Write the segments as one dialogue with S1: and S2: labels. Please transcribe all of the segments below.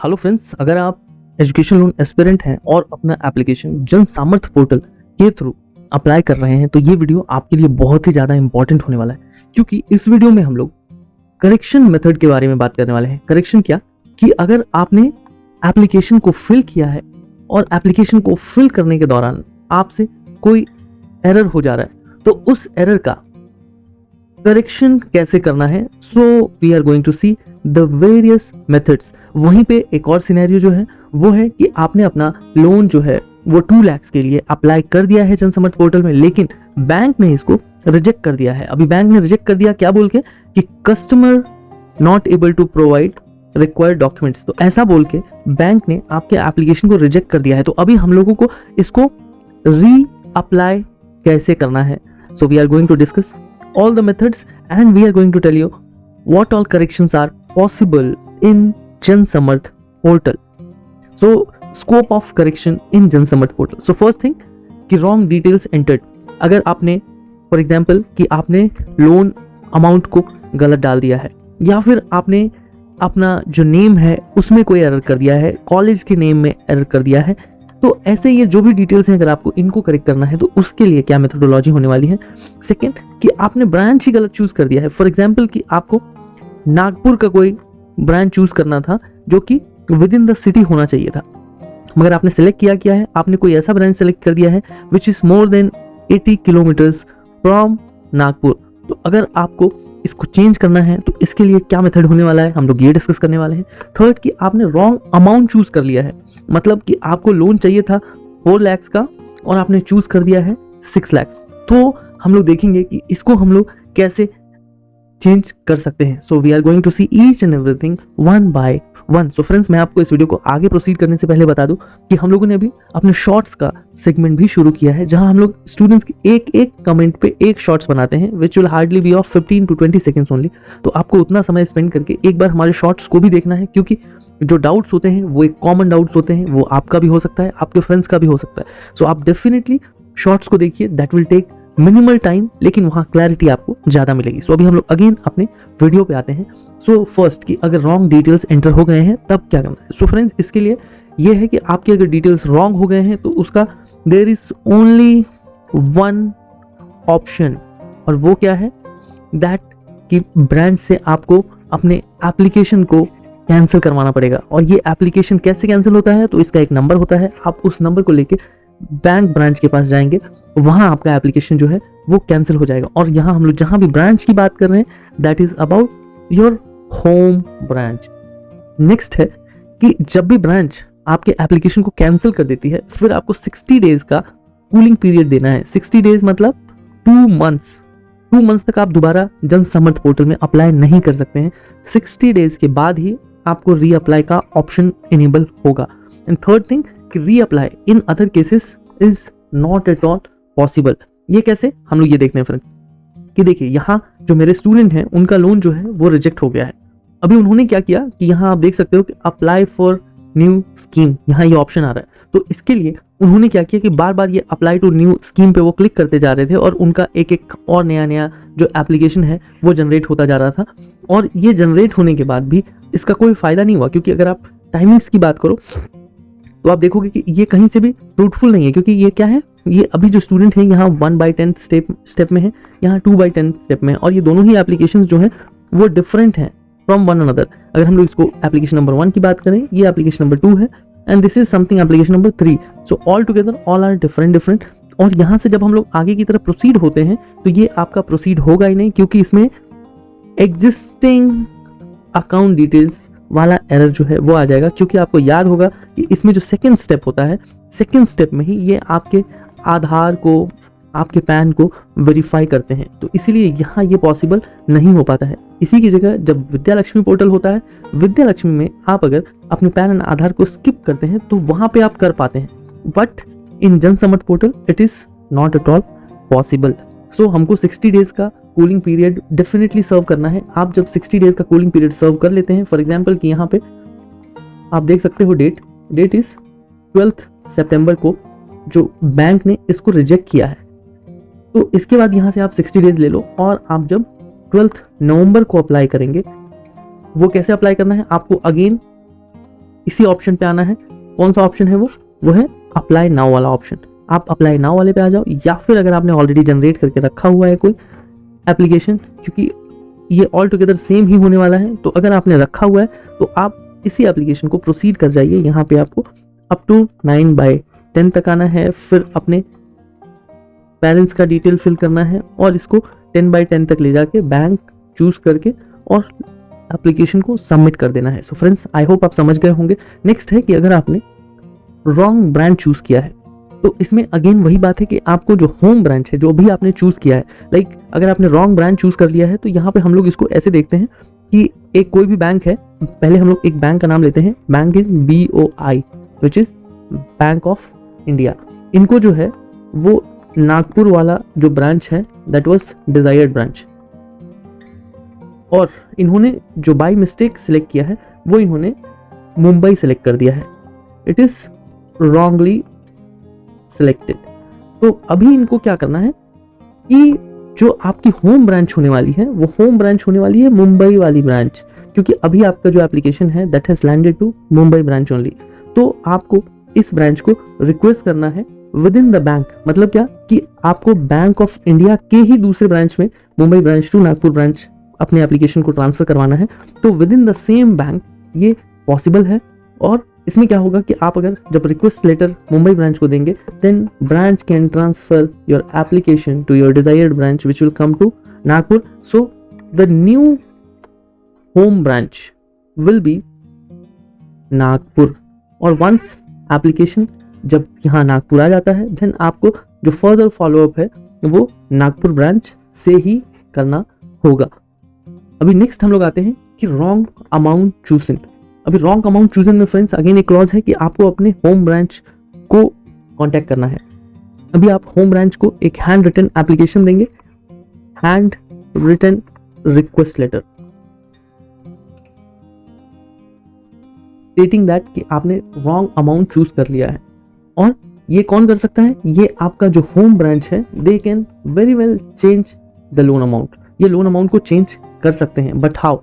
S1: Hello friends, अगर आप education loan aspirant हैं और अपना एप्लीकेशन जन सामर्थ्य पोर्टल के थ्रू अप्लाई कर रहे हैं तो ये वीडियो आपके लिए बहुत ही ज़्यादा इंपॉर्टेंट होने वाला है, क्योंकि इस वीडियो में हम लोग करेक्शन मेथड के बारे में बात करने वाले हैं। करेक्शन क्या कि अगर आपने एप्लीकेशन को फिल किया है और एप्लीकेशन को फिल करने के दौरान आपसे कोई एरर हो जा रहा है तो उस एरर का करेक्शन कैसे करना है। So we are going to see the various methods. वहीं पे एक और सिनेरियो जो है वो है कि आपने अपना लोन जो है वो 2 लाख के लिए अप्लाई कर दिया है जन समर्थ पोर्टल में, लेकिन बैंक ने इसको रिजेक्ट कर दिया है। अभी बैंक ने रिजेक्ट कर दिया क्या बोल के कि customer not able to provide required documents, तो ऐसा बोल के बैंक ने आपके एप्लीकेशन को रिजेक्ट कर दिया है। तो अभी हम लोगों को इसको री अप्लाई कैसे करना है। So we are going to discuss all the methods and we are going to tell you what all corrections are possible in Jan Samarth portal. So scope of correction in Jan Samarth portal. So first thing कि wrong details entered। अगर आपने for example कि आपने loan amount को गलत डाल दिया है या फिर आपने अपना जो नेम है उसमें कोई एरर कर दिया है, कॉलेज के नेम में एरर कर दिया है, तो ऐसे ये जो भी डिटेल्स हैं अगर आपको इनको करेक्ट करना है तो उसके लिए क्या मेथोडोलॉजी होने वाली है। सेकंड कि आपने ब्रांच ही गलत चूज कर दिया है। फॉर एग्जांपल कि आपको नागपुर का कोई ब्रांच चूज करना था जो कि विद इन द सिटी होना चाहिए था, मगर आपने सेलेक्ट किया है, आपने कोई ऐसा ब्रांच सेलेक्ट कर दिया है which is more than 80 kilometres from Nagpur. तो अगर आपको इसको चेंज करना है तो इसके लिए क्या मेथड होने वाला है हम लोग ये डिस्कस करने वाले हैं। थर्ड कि आपने रॉन्ग अमाउंट चूज कर लिया है, मतलब कि आपको लोन चाहिए था 4 लाख का और आपने चूज कर दिया है 6 लाख। तो हम लोग देखेंगे कि इसको हम लोग कैसे चेंज कर सकते हैं। So we are going to see each and everything one by one. So friends, मैं आपको इस वीडियो को आगे प्रोसीड करने से पहले बता दूं कि हम लोगों ने अभी अपने शॉर्ट्स का सेगमेंट भी शुरू किया है, जहां हम लोग स्टूडेंट्स की एक एक कमेंट पे एक शॉर्ट्स बनाते हैं which will hardly be of 15 to 20 seconds only. तो आपको उतना समय स्पेंड करके एक बार हमारे शॉर्ट्स को भी देखना है, क्योंकि जो डाउट्स होते हैं वो एक कॉमन डाउट्स होते हैं, वो आपका भी हो सकता है, आपके फ्रेंड्स का भी हो सकता है। सो आप डेफिनेटली शॉर्ट्स को देखिए, that will take minimal time, लेकिन वहाँ क्लैरिटी आपको ज़्यादा मिलेगी। सो अभी हम लोग अगेन अपने वीडियो पे आते हैं। सो फर्स्ट कि अगर रॉन्ग डिटेल्स एंटर हो गए हैं तब क्या करना है। सो फ्रेंड्स, इसके लिए ये है कि आपके अगर डिटेल्स रॉन्ग हो गए हैं तो उसका there is only one option, और वो क्या है दैट कि ब्रांच से आपको अपने एप्लीकेशन को कैंसिल करवाना पड़ेगा। और ये एप्लीकेशन कैसे कैंसिल होता है, तो इसका एक नंबर होता है, आप उस नंबर को लेके बैंक ब्रांच के पास जाएंगे, वहां आपका एप्लीकेशन जो है वो कैंसिल हो जाएगा। और यहाँ हम लोग जहां भी ब्रांच की बात कर रहे हैं that is about your home branch. Next है कि जब भी ब्रांच आपके एप्लीकेशन को कैंसिल कर देती है फिर आपको 60 डेज का कूलिंग पीरियड देना है। 60 डेज मतलब 2 मंथ्स तक आप दोबारा जन समर्थ पोर्टल में अप्लाई नहीं कर सकते हैं। 60 डेज के बाद ही आपको री अप्लाई का ऑप्शन इनेबल होगा। एंड थर्ड थिंग कि री apply in other cases is not at all possible. ये कैसे हम लोग ये देखते हैं फ्रेंड कि देखिए यहाँ जो मेरे स्टूडेंट हैं उनका लोन जो है वो रिजेक्ट हो गया है। अभी उन्होंने क्या किया कि यहाँ आप देख सकते हो कि अप्लाई फॉर न्यू स्कीम, यहाँ ये ऑप्शन आ रहा है। तो इसके लिए उन्होंने क्या किया कि बार बार ये अप्लाई टू न्यू स्कीम पे वो क्लिक करते जा रहे थे और उनका एक एक और नया जो एप्लीकेशन है वो जनरेट होता जा रहा था। और ये जनरेट होने के बाद भी इसका कोई फायदा नहीं हुआ, क्योंकि अगर आप टाइमिंग्स की बात करो तो आप देखोगे कि ये कहीं से भी फ्रूटफुल नहीं है, क्योंकि ये क्या है, ये अभी जो स्टूडेंट है यहाँ 1/10 स्टेप में है, यहाँ 2/10 स्टेप में है, और ये दोनों ही एप्लीकेशंस जो हैं वो डिफरेंट हैं फ्रॉम वन अनदर। अगर हम लोग इसको एप्लीकेशन नंबर 1 की बात करें, ये एप्लीकेशन नंबर 2 है and this is something application number 3। So all together all are different. और यहाँ से जब हम लोग आगे की तरफ प्रोसीड होते हैं तो ये आपका प्रोसीड होगा ही नहीं, क्योंकि इसमें एग्जिस्टिंग अकाउंट डिटेल्स वाला एरर जो है वो आ जाएगा। क्योंकि आपको याद होगा कि इसमें जो सेकंड स्टेप होता है, सेकंड स्टेप में ही ये आपके आधार को, आपके पैन को वेरीफाई करते हैं, तो इसीलिए यहाँ ये पॉसिबल नहीं हो पाता है। इसी की जगह जब विद्या लक्ष्मी पोर्टल होता है, विद्या लक्ष्मी में आप अगर अपने पैन एंड आधार को स्किप करते हैं तो वहां पे आप कर पाते हैं, but in Jan Samarth portal it is not at all possible. So हमको 60 डेज का कूलिंग पीरियड डेफिनेटली सर्व करना है। आप जब 60 डेज का कूलिंग पीरियड सर्व कर लेते हैं, फॉर एग्जांपल कि यहाँ पे आप देख सकते हो डेट इज 12 सितंबर को जो बैंक ने इसको रिजेक्ट किया है, तो इसके बाद यहाँ से आप 60 डेज ले लो और आप जब 12 नवंबर को अप्लाई करेंगे, वो कैसे अप्लाई करना है आपको अगेन इसी ऑप्शन पे आना है। कौन सा ऑप्शन है वो है अप्लाई नाउ वाला ऑप्शन। आप अप्लाई नाउ वाले पे आ जाओ, या फिर अगर आपने ऑलरेडी जनरेट करके रखा हुआ है कोई एप्लीकेशन, क्योंकि ये ऑल टुगेदर सेम ही होने वाला है, तो अगर आपने रखा हुआ है तो आप इसी एप्लीकेशन को प्रोसीड कर जाइए। यहाँ पे आपको अप टू 9/10 तक आना है, फिर अपने पेरेंट्स का डिटेल फिल करना है और इसको 10/10 तक ले जाके बैंक चूज करके और एप्लीकेशन को सबमिट कर देना है। सो फ्रेंड्स, आई होप आप समझ गए होंगे। नेक्स्ट है कि अगर आपने रॉन्ग ब्रांच चूज किया है तो इसमें अगेन वही बात है कि आपको जो होम ब्रांच है, जो भी आपने चूज किया है, लाइक अगर आपने रॉन्ग ब्रांच चूज कर लिया है तो यहाँ पे हम लोग इसको ऐसे देखते हैं कि एक कोई भी बैंक है, पहले हम लोग एक बैंक का नाम लेते हैं। Bank is BOI which is bank of India. इनको जो है वो नागपुर वाला जो ब्रांच है दैट वाज डिजायर्ड ब्रांच, और इन्होंने जो बाय मिस्टेक सिलेक्ट किया है वो इन्होंने मुंबई सिलेक्ट कर दिया है। It is wrongly selected. तो अभी इनको क्या करना है कि जो आपकी होम ब्रांच होने वाली है वो होम ब्रांच होने वाली है मुंबई वाली ब्रांच, क्योंकि अभी आपका जो एप्लीकेशन है that has landed to Mumbai branch only. तो आपको इस ब्रांच को रिक्वेस्ट करना है विद इन द बैंक। मतलब क्या कि आपको बैंक ऑफ इंडिया के ही दूसरे ब्रांच में, Mumbai branch to Nagpur branch, अपने एप्लीकेशन को ट्रांसफर करवाना है। तो within the same bank ये पॉसिबल है। और इसमें क्या होगा कि आप अगर जब रिक्वेस्ट लेटर मुंबई ब्रांच को देंगे, then branch can transfer your application to your desired branch which will come to Nagpur. So the new home branch will be Nagpur. और वंस एप्लीकेशन जब यहाँ नागपुर आ जाता है, देन आपको जो फर्दर फॉलोअप है वो नागपुर ब्रांच से ही करना होगा। अभी नेक्स्ट हम लोग आते हैं कि रॉन्ग अमाउंट चूजन। अभी रॉन्ग अमाउंट चूजन में फ्रेंड्स अगेन एक क्लॉज है कि आपको अपने होम ब्रांच को कांटेक्ट करना है। अभी आप होम ब्रांच को एक हैंड रिटन एप्लीकेशन देंगे, hand written request letter stating that कि आपने रॉन्ग अमाउंट चूज कर लिया है। और ये कौन कर सकता है? ये आपका जो होम ब्रांच है, they can very well change the loan amount. ये लोन अमाउंट को चेंज कर सकते हैं, बट हाउ?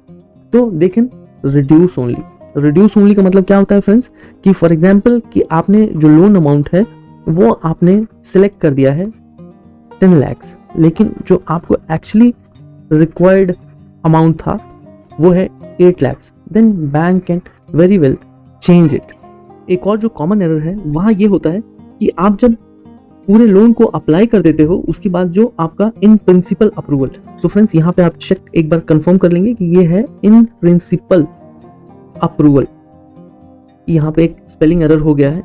S1: तो they can reduce only. Reduce only का मतलब क्या होता है फ्रेंड्स कि फॉर एग्जांपल कि आपने जो लोन अमाउंट है वो आपने सिलेक्ट कर दिया है 10 लाख, लेकिन जो आपको एक्चुअली रिक्वायर्ड अमाउंट था वो है 8 lakh, then bank can very well change it. एक और जो कॉमन एरर है वहाँ ये होता है कि आप जब पूरे लोन को अप्लाई कर देते हो उसके बाद जो आपका इन प्रिंसिपल अप्रूवल, तो फ्रेंड्स यहाँ पे आप चेक एक बार कंफर्म कर लेंगे कि ये है इन प्रिंसिपल अप्रूवल। यहाँ पे एक स्पेलिंग एरर हो गया है,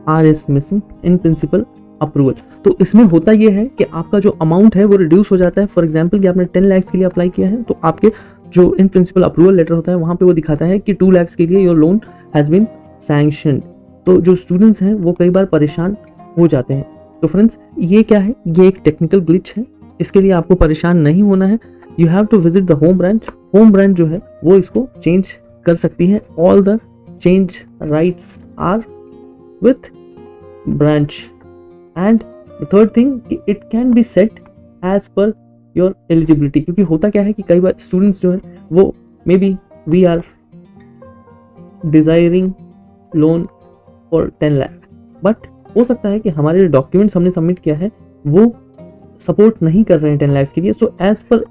S1: R is missing, in principle approval. तो इसमें होता ये है कि आपका जो अमाउंट है वो रिड्यूस हो जाता है। फॉर एग्जांपल कि आपने 10 लाख के लिए अप्लाई किया है तो आपके जो इन प्रिंसिपल अप्रूवल लेटर होता है वहाँ पे वो दिखाता है कि 2 लाख के लिए your loan has been sanctioned. तो जो स्टूडेंट्स हैं वो कई बार परेशान हो जाते हैं। तो फ्रेंड्स ये क्या है? ये एक टेक्निकल ग्लिच है, इसके लिए आपको परेशान नहीं होना है। You have to visit the home branch. Home branch जो है वो इसको चेंज कर सकती है। All the change rights are with branch. And the third thing कि it can be set as per your eligibility, क्योंकि होता क्या है कि कई बार स्टूडेंट्स जो है वो maybe we are desiring loan for 10 lakh, but हो सकता है कि हमारे जो डॉक्यूमेंट्स हमने सबमिट किया है वो सपोर्ट नहीं कर रहे हैं 10 लाख के लिए। सो एज पर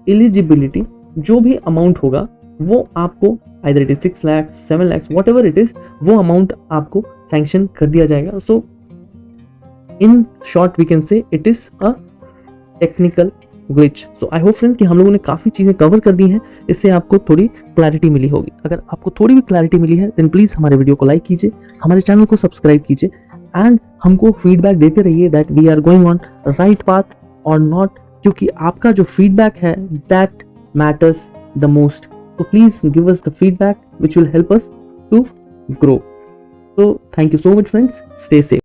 S1: एलिजिबिलिटी जो भी अमाउंट होगा वो आपको either it is 6 lakh, 7 lakh, what ever it is, वो अमाउंट आपको सैंक्शन कर दिया जाएगा। So in short we can say it is a technical glitch. So I hope friends कि हम लोगों ने काफ़ी चीज़ें कवर कर दी हैं, इससे आपको थोड़ी क्लैरिटी मिली होगी। अगर आपको थोड़ी भी क्लैरिटी मिली है देन प्लीज़ हमारे वीडियो को लाइक कीजिए, हमारे चैनल को सब्सक्राइब कीजिए एंड हमको फीडबैक देते रहिए that we are going on right path और नॉट, क्योंकि आपका जो फीडबैक है दैट मैटर्स द मोस्ट। तो please give us the feedback which will help us to grow. So thank you so much friends, stay safe.